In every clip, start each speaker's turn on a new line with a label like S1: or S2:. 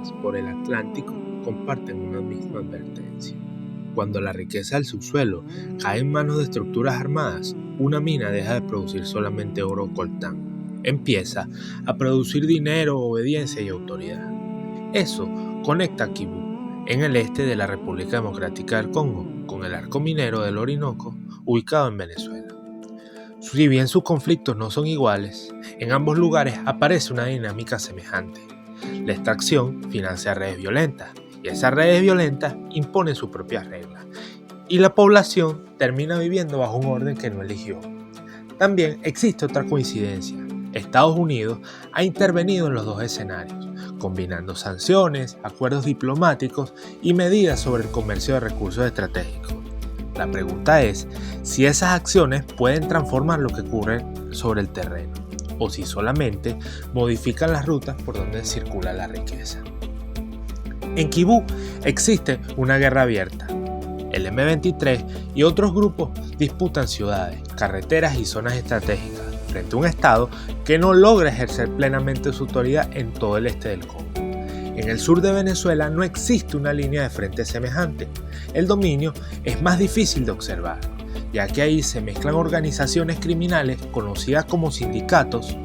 S1: islas por el Atlántico comparten una misma advertencia. Cuando la riqueza del subsuelo cae en manos de estructuras armadas, una mina deja de producir solamente oro o coltán. Empieza a producir dinero, obediencia y autoridad. Eso conecta a Kibú, en el este de la República Democrática del Congo, con el arco minero del Orinoco, ubicado en Venezuela. Si bien sus conflictos no son iguales, en ambos lugares aparece una dinámica semejante. La extracción financia redes violentas, y esas redes violentas imponen sus propias reglas, y la población termina viviendo bajo un orden que no eligió. También existe otra coincidencia. Estados Unidos ha intervenido en los dos escenarios, combinando sanciones, acuerdos diplomáticos y medidas sobre el comercio de recursos estratégicos. La pregunta es si esas acciones pueden transformar lo que ocurre sobre el terreno, o si solamente modifican las rutas por donde circula la riqueza. En Kibú existe una guerra abierta. El M23 y otros grupos disputan ciudades, carreteras y zonas estratégicas frente a un Estado que no logra ejercer plenamente su autoridad en todo el este del Congo. En el sur de Venezuela no existe una línea de frente semejante. El dominio es más difícil de observar, ya que ahí se mezclan organizaciones criminales conocidas como sindicatos,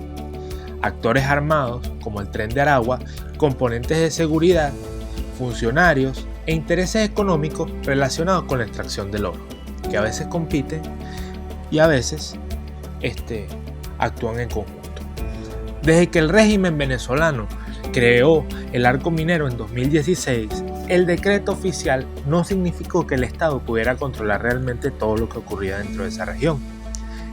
S1: actores armados como el Tren de Aragua, componentes de seguridad, funcionarios e intereses económicos relacionados con la extracción del oro, que a veces compiten y a veces actúan en conjunto. Desde que el régimen venezolano creó el arco minero en 2016, el decreto oficial no significó que el Estado pudiera controlar realmente todo lo que ocurría dentro de esa región.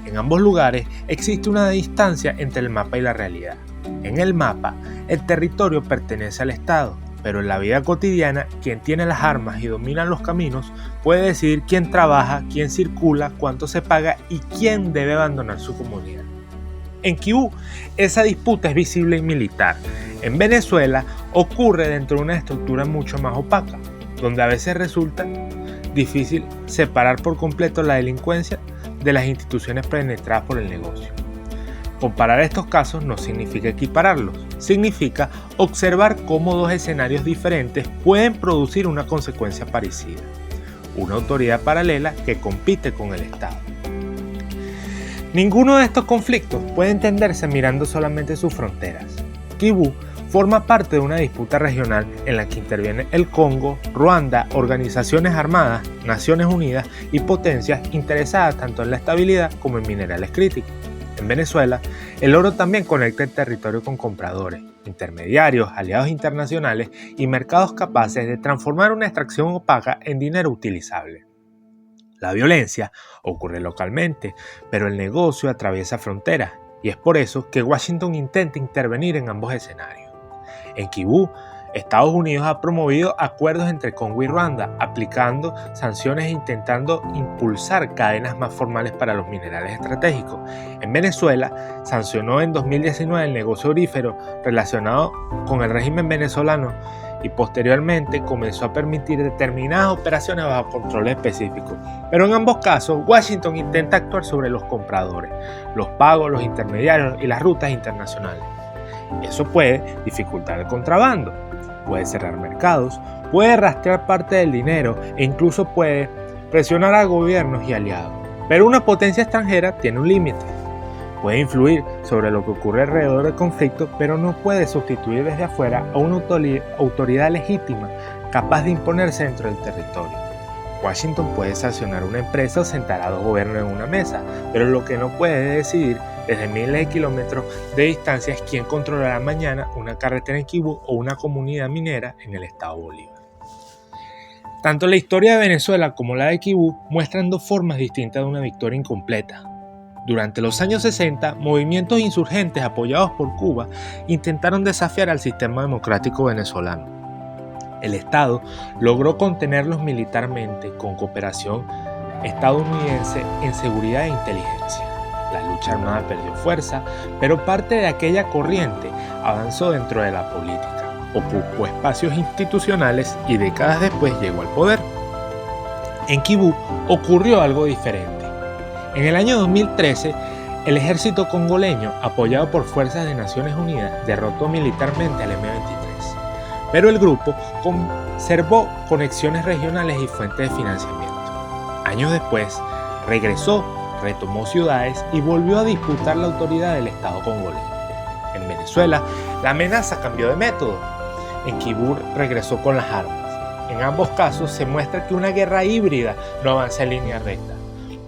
S1: En ambos lugares existe una distancia entre el mapa y la realidad. En el mapa, el territorio pertenece al Estado, pero en la vida cotidiana, quien tiene las armas y domina los caminos puede decidir quién trabaja, quién circula, cuánto se paga y quién debe abandonar su comunidad. En Kibú, esa disputa es visible y militar. En Venezuela ocurre dentro de una estructura mucho más opaca, donde a veces resulta difícil separar por completo la delincuencia de las instituciones penetradas por el negocio. Comparar estos casos no significa equipararlos, significa observar cómo dos escenarios diferentes pueden producir una consecuencia parecida, una autoridad paralela que compite con el Estado. Ninguno de estos conflictos puede entenderse mirando solamente sus fronteras. Kibú forma parte de una disputa regional en la que interviene el Congo, Ruanda, organizaciones armadas, Naciones Unidas y potencias interesadas tanto en la estabilidad como en minerales críticos. En Venezuela, el oro también conecta el territorio con compradores, intermediarios, aliados internacionales y mercados capaces de transformar una extracción opaca en dinero utilizable. La violencia ocurre localmente, pero el negocio atraviesa fronteras, y es por eso que Washington intenta intervenir en ambos escenarios. En Kibú, Estados Unidos ha promovido acuerdos entre Congo y Ruanda, aplicando sanciones e intentando impulsar cadenas más formales para los minerales estratégicos. En Venezuela, sancionó en 2019 el negocio aurífero relacionado con el régimen venezolano y posteriormente comenzó a permitir determinadas operaciones bajo controles específicos. Pero en ambos casos, Washington intenta actuar sobre los compradores, los pagos, los intermediarios y las rutas internacionales. Eso puede dificultar el contrabando, puede cerrar mercados, puede rastrear parte del dinero e incluso puede presionar a gobiernos y aliados. Pero una potencia extranjera tiene un límite. Puede influir sobre lo que ocurre alrededor del conflicto, pero no puede sustituir desde afuera a una autoridad legítima capaz de imponerse dentro del territorio. Washington puede sancionar una empresa o sentar a dos gobiernos en una mesa, pero lo que no puede decidir desde miles de kilómetros de distancia es quién controlará mañana una carretera en Kibú o una comunidad minera en el estado Bolívar. Tanto la historia de Venezuela como la de Kibú muestran dos formas distintas de una victoria incompleta. Durante los años 60, movimientos insurgentes apoyados por Cuba intentaron desafiar al sistema democrático venezolano. El Estado logró contenerlos militarmente con cooperación estadounidense en seguridad e inteligencia. La lucha armada perdió fuerza, pero parte de aquella corriente avanzó dentro de la política, ocupó espacios institucionales y décadas después llegó al poder. En Kibú ocurrió algo diferente. En el año 2013, el ejército congoleño, apoyado por fuerzas de Naciones Unidas, derrotó militarmente al M23. pero el grupo conservó conexiones regionales y fuentes de financiamiento. Años después, regresó, retomó ciudades y volvió a disputar la autoridad del Estado congolés. En Venezuela, la amenaza cambió de método. En Kibú regresó con las armas. En ambos casos se muestra que una guerra híbrida no avanza en línea recta.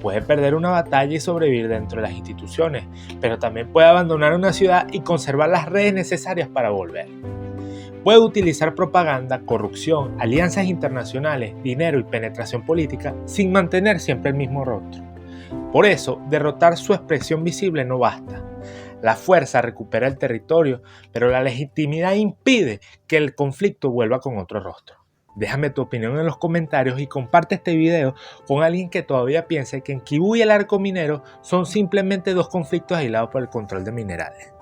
S1: Puede perder una batalla y sobrevivir dentro de las instituciones, pero también puede abandonar una ciudad y conservar las redes necesarias para volver. Puede utilizar propaganda, corrupción, alianzas internacionales, dinero y penetración política sin mantener siempre el mismo rostro. Por eso, derrotar su expresión visible no basta. La fuerza recupera el territorio, pero la legitimidad impide que el conflicto vuelva con otro rostro. Déjame tu opinión en los comentarios y comparte este video con alguien que todavía piense que en Kibú y el arco minero son simplemente dos conflictos aislados por el control de minerales.